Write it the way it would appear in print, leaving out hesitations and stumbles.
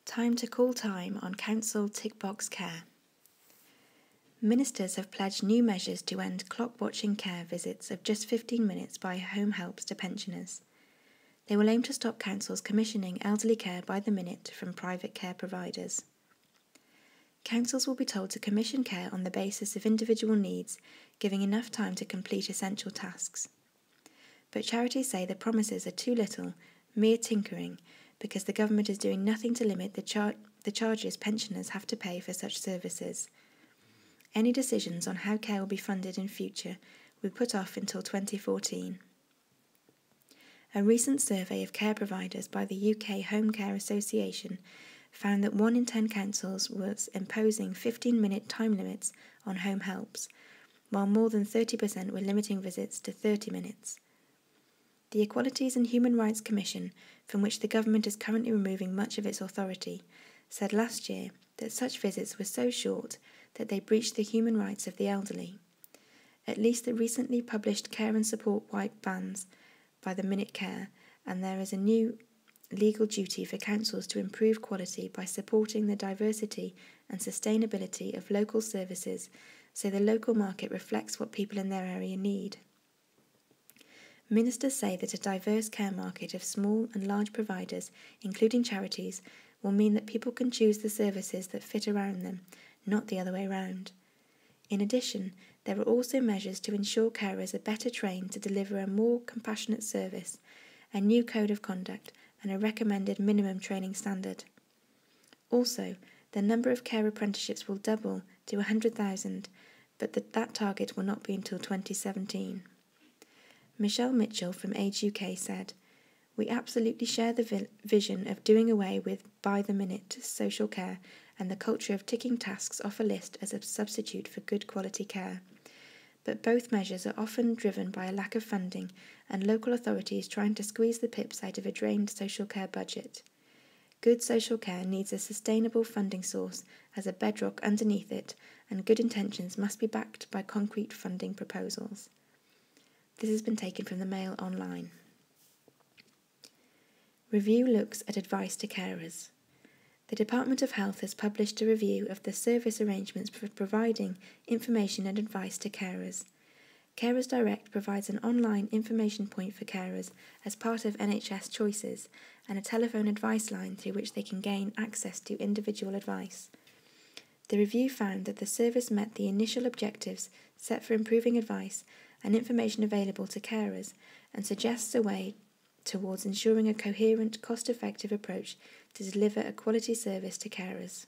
Time to call time on council tick-box care. Ministers have pledged new measures to end clock-watching care visits of just 15 minutes by home helps to pensioners. They will aim to stop councils commissioning elderly care by the minute from private care providers. Councils will be told to commission care on the basis of individual needs, giving enough time to complete essential tasks. But charities say the promises are too little, mere tinkering, because the government is doing nothing to limit the charges pensioners have to pay for such services. Any decisions on how care will be funded in future will be put off until 2014. A recent survey of care providers by the UK Home Care Association found that 1 in 10 councils was imposing 15-minute time limits on home helps, while more than 30% were limiting visits to 30 minutes. The Equalities and Human Rights Commission, from which the government is currently removing much of its authority, said last year that such visits were so short that they breached the human rights of the elderly. At least the recently published care and support wipe bans by the minute care, and there is a new legal duty for councils to improve quality by supporting the diversity and sustainability of local services so the local market reflects what people in their area need. Ministers say that a diverse care market of small and large providers, including charities, will mean that people can choose the services that fit around them, not the other way round. In addition, there are also measures to ensure carers are better trained to deliver a more compassionate service, a new code of conduct, and a recommended minimum training standard. Also, the number of care apprenticeships will double to 100,000, but that target will not be until 2017. Michelle Mitchell from Age UK said, "We absolutely share the vision of doing away with by-the-minute social care and the culture of ticking tasks off a list as a substitute for good quality care. But both measures are often driven by a lack of funding and local authorities trying to squeeze the pips out of a drained social care budget. Good social care needs a sustainable funding source as a bedrock underneath it, and good intentions must be backed by concrete funding proposals." This has been taken from the Mail Online. Review looks at advice to carers. The Department of Health has published a review of the service arrangements for providing information and advice to carers. Carers Direct provides an online information point for carers as part of NHS Choices and a telephone advice line through which they can gain access to individual advice. The review found that the service met the initial objectives set for improving advice and information available to carers and suggests a way towards ensuring a coherent, cost-effective approach to deliver a quality service to carers.